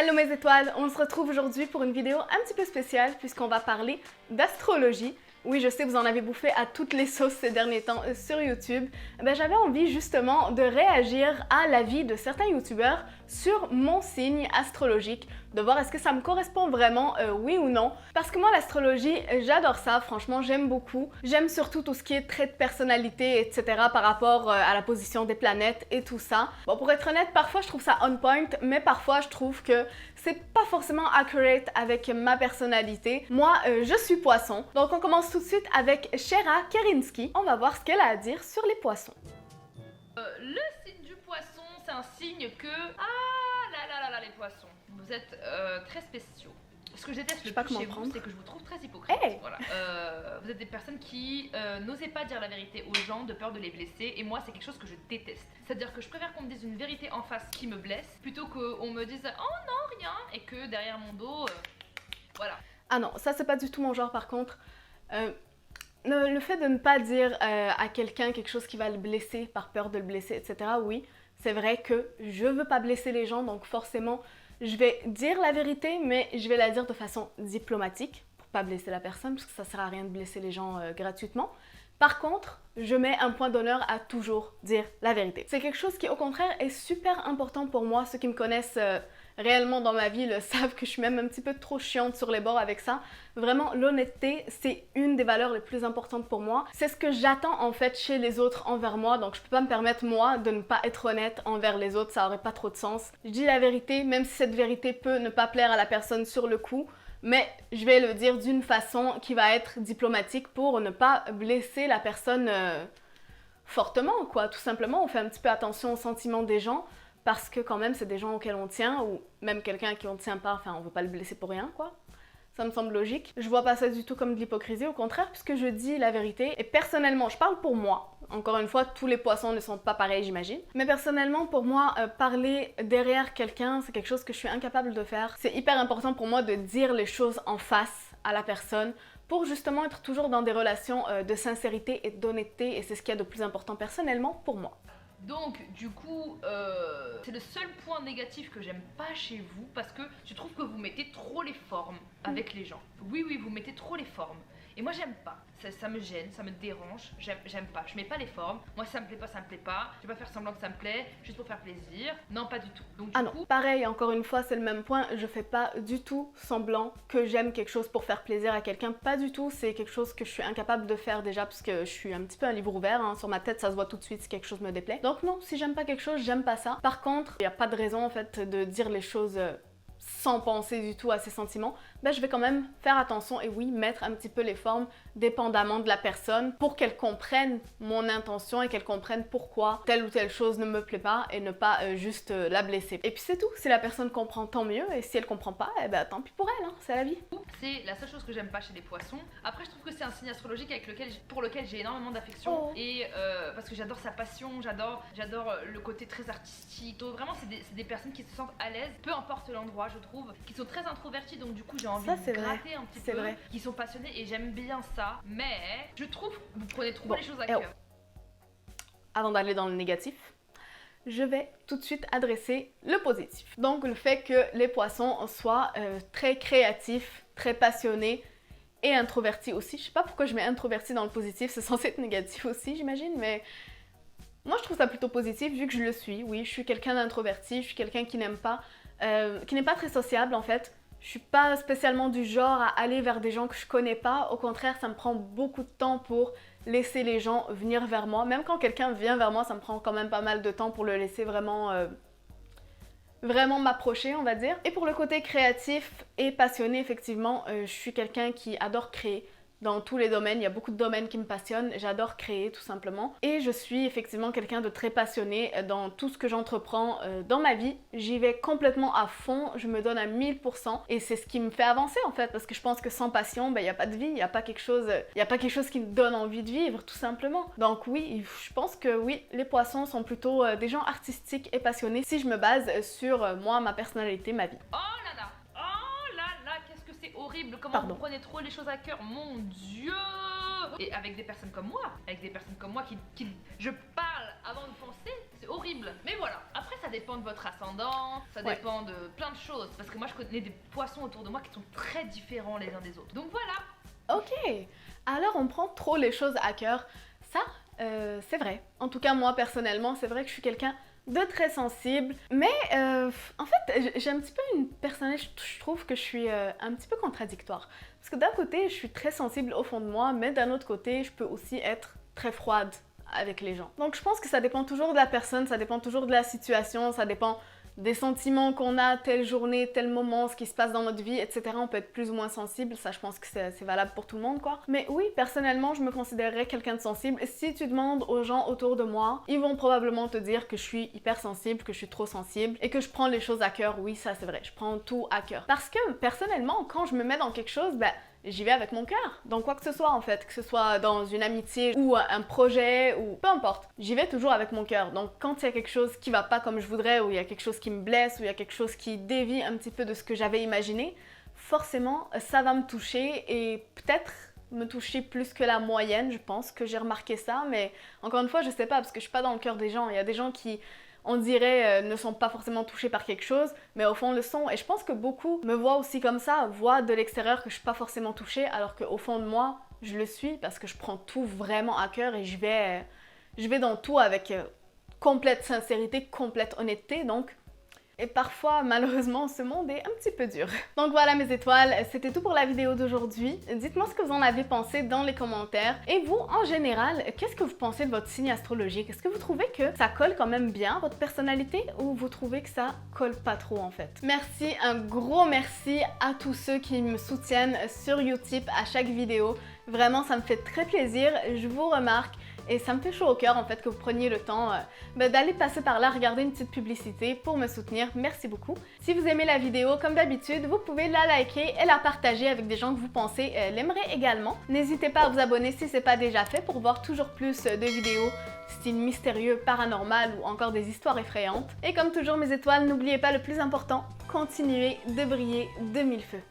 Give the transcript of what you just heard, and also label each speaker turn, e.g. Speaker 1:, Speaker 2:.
Speaker 1: Hello mes étoiles, on se retrouve aujourd'hui pour une vidéo un petit peu spéciale puisqu'on va parler d'astrologie. Oui, je sais, vous en avez bouffé à toutes les sauces ces derniers temps sur YouTube. J'avais envie justement de réagir à l'avis de certains YouTubeurs sur mon signe astrologique, de voir est-ce que ça me correspond vraiment, oui ou non. Parce que moi, l'astrologie, j'adore ça, franchement, j'aime beaucoup. J'aime surtout tout ce qui est trait de personnalité, etc. par rapport à la position des planètes et tout ça. Bon, pour être honnête, parfois je trouve ça on point, mais parfois je trouve que c'est pas forcément accurate avec ma personnalité. Moi, je suis poisson, donc on commence tout de suite avec Shera Kerinsky. On va voir ce qu'elle a à dire sur les poissons.
Speaker 2: Le signe du poisson, c'est un signe que... Ah là, les poissons. Vous êtes très spéciaux. Ce que je déteste le plus chez vous, c'est que je vous trouve très hypocrite. Hey, voilà. Vous êtes des personnes qui n'osaient pas dire la vérité aux gens de peur de les blesser. Et moi, c'est quelque chose que je déteste. C'est-à-dire que je préfère qu'on me dise une vérité en face qui me blesse, plutôt qu'on me dise « Oh non, rien !» et que derrière mon dos, voilà.
Speaker 1: Ah non, ça c'est pas du tout mon genre par contre. Le fait de ne pas dire à quelqu'un quelque chose qui va le blesser par peur de le blesser, etc. Oui, c'est vrai que je veux pas blesser les gens, donc forcément je vais dire la vérité, mais je vais la dire de façon diplomatique pour pas blesser la personne, parce que ça sert à rien de blesser les gens gratuitement. Par contre, je mets un point d'honneur à toujours dire la vérité. C'est quelque chose qui au contraire est super important pour moi. Ceux qui me connaissent réellement dans ma vie le savent que je suis même un petit peu trop chiante sur les bords avec ça. Vraiment, l'honnêteté, c'est une des valeurs les plus importantes pour moi. C'est ce que j'attends en fait chez les autres envers moi, donc je peux pas me permettre moi de ne pas être honnête envers les autres, ça aurait pas trop de sens. Je dis la vérité, même si cette vérité peut ne pas plaire à la personne sur le coup, mais je vais le dire d'une façon qui va être diplomatique pour ne pas blesser la personne fortement, quoi. Tout simplement, on fait un petit peu attention aux sentiments des gens parce que quand même, c'est des gens auxquels on tient ou même quelqu'un à qui on ne tient pas, enfin, on veut pas le blesser pour rien, quoi. Ça me semble logique. Je vois pas ça du tout comme de l'hypocrisie, au contraire, puisque je dis la vérité. Et personnellement, je parle pour moi. Encore une fois, tous les poissons ne sont pas pareils, j'imagine. Mais personnellement, pour moi, parler derrière quelqu'un, c'est quelque chose que je suis incapable de faire. C'est hyper important pour moi de dire les choses en face à la personne pour justement être toujours dans des relations de sincérité et d'honnêteté. Et c'est ce qu'il y a de plus important personnellement pour moi.
Speaker 2: Donc, du coup, c'est le seul point négatif que j'aime pas chez vous, parce que je trouve que vous mettez trop les formes avec les gens. Oui, vous mettez trop les formes. Et moi, j'aime pas. Ça me gêne, ça me dérange. J'aime pas. Je mets pas les formes. Moi, si ça me plaît pas, ça me plaît pas. Je vais pas faire semblant que ça me plaît, juste pour faire plaisir. Non, pas du tout. Donc, du coup...
Speaker 1: non, pareil, encore une fois, c'est le même point. Je fais pas du tout semblant que j'aime quelque chose pour faire plaisir à quelqu'un. Pas du tout. C'est quelque chose que je suis incapable de faire déjà, parce que je suis un petit peu un livre ouvert. Hein. Sur ma tête, ça se voit tout de suite si quelque chose me déplaît. Donc non, si j'aime pas quelque chose, j'aime pas ça. Par contre, il n'y a pas de raison en fait de dire les choses sans penser du tout à ses sentiments, je vais quand même faire attention et oui, mettre un petit peu les formes dépendamment de la personne pour qu'elle comprenne mon intention et qu'elle comprenne pourquoi telle ou telle chose ne me plaît pas et ne pas juste la blesser. Et puis c'est tout, si la personne comprend, tant mieux, et si elle comprend pas, tant pis pour elle, hein, c'est la vie.
Speaker 2: C'est la seule chose que j'aime pas chez les poissons. Après, je trouve que c'est un signe astrologique pour lequel j'ai énormément d'affection, et parce que j'adore sa passion, j'adore le côté très artistique. Donc, vraiment, c'est des personnes qui se sentent à l'aise, peu importe l'endroit, je trouve, qui sont très introverties, donc du coup j'ai envie de gratter un petit peu, qui sont passionnés, et j'aime bien ça, mais je trouve que vous prenez trop les choses à cœur.
Speaker 1: Avant d'aller dans le négatif, je vais tout de suite adresser le positif. Donc le fait que les poissons soient très créatifs, très passionnés et introvertis aussi. Je sais pas pourquoi je mets introverti dans le positif, c'est censé être négatif aussi j'imagine, mais moi je trouve ça plutôt positif vu que je le suis. Oui, je suis quelqu'un d'introverti, je suis quelqu'un qui n'aime pas, qui n'est pas très sociable en fait. Je suis pas spécialement du genre à aller vers des gens que je connais pas. Au contraire, ça me prend beaucoup de temps pour laisser les gens venir vers moi. Même quand quelqu'un vient vers moi, ça me prend quand même pas mal de temps pour le laisser vraiment m'approcher, on va dire. Et pour le côté créatif et passionné, effectivement, je suis quelqu'un qui adore créer. Dans tous les domaines, il y a beaucoup de domaines qui me passionnent, j'adore créer tout simplement. Et je suis effectivement quelqu'un de très passionné dans tout ce que j'entreprends dans ma vie. J'y vais complètement à fond, je me donne à 1000% et c'est ce qui me fait avancer en fait, parce que je pense que sans passion, il n'y a pas de vie, il n'y a pas quelque chose qui me donne envie de vivre tout simplement. Donc oui, je pense que oui, les poissons sont plutôt des gens artistiques et passionnés si je me base sur moi, ma personnalité, ma vie.
Speaker 2: Oh là là! C'est horrible, comment vous prenez trop les choses à cœur, mon Dieu! Et avec des personnes comme moi, qui je parle avant de penser, C'est horrible. Mais voilà, après ça dépend de votre ascendant, ça dépend de plein de choses. Parce que moi je connais des poissons autour de moi qui sont très différents les uns des autres. Donc voilà.
Speaker 1: Ok, alors on prend trop les choses à cœur. Ça, c'est vrai. En tout cas moi personnellement, c'est vrai que je suis quelqu'un de très sensible. Mais en fait, j'ai un petit peu une personnalité, je trouve que je suis un petit peu contradictoire. Parce que d'un côté, je suis très sensible au fond de moi, mais d'un autre côté, je peux aussi être très froide avec les gens. Donc je pense que ça dépend toujours de la personne, ça dépend toujours de la situation, ça dépend des sentiments qu'on a, telle journée, tel moment, ce qui se passe dans notre vie, etc. On peut être plus ou moins sensible, ça je pense que c'est valable pour tout le monde quoi. Mais oui, personnellement, je me considérerais quelqu'un de sensible. Et si tu demandes aux gens autour de moi, ils vont probablement te dire que je suis hyper sensible, que je suis trop sensible et que je prends les choses à cœur. Oui, ça c'est vrai, je prends tout à cœur. Parce que personnellement, quand je me mets dans quelque chose, j'y vais avec mon cœur, dans quoi que ce soit en fait, que ce soit dans une amitié ou un projet ou peu importe. J'y vais toujours avec mon cœur. Donc quand il y a quelque chose qui va pas comme je voudrais ou il y a quelque chose qui me blesse ou il y a quelque chose qui dévie un petit peu de ce que j'avais imaginé, forcément ça va me toucher et peut-être me toucher plus que la moyenne, je pense que j'ai remarqué ça, mais encore une fois je sais pas parce que je suis pas dans le cœur des gens. Il y a des gens qui on dirait ne sont pas forcément touchés par quelque chose, mais au fond le sont. Et je pense que beaucoup me voient aussi comme ça, voient de l'extérieur que je suis pas forcément touchée, alors qu'au fond de moi, je le suis parce que je prends tout vraiment à cœur et je vais dans tout avec complète sincérité, complète honnêteté, donc. Et parfois, malheureusement, ce monde est un petit peu dur. Donc voilà mes étoiles, c'était tout pour la vidéo d'aujourd'hui. Dites-moi ce que vous en avez pensé dans les commentaires. Et vous, en général, qu'est-ce que vous pensez de votre signe astrologique? Est-ce que vous trouvez que ça colle quand même bien à votre personnalité ou vous trouvez que ça colle pas trop en fait? Merci, un gros merci à tous ceux qui me soutiennent sur Utip à chaque vidéo. Vraiment, ça me fait très plaisir, je vous remarque. Et ça me fait chaud au cœur en fait que vous preniez le temps d'aller passer par là, regarder une petite publicité pour me soutenir. Merci beaucoup. Si vous aimez la vidéo, comme d'habitude, vous pouvez la liker et la partager avec des gens que vous pensez l'aimeraient également. N'hésitez pas à vous abonner si ce n'est pas déjà fait pour voir toujours plus de vidéos style mystérieux, paranormal ou encore des histoires effrayantes. Et comme toujours mes étoiles, n'oubliez pas le plus important, continuez de briller de mille feux.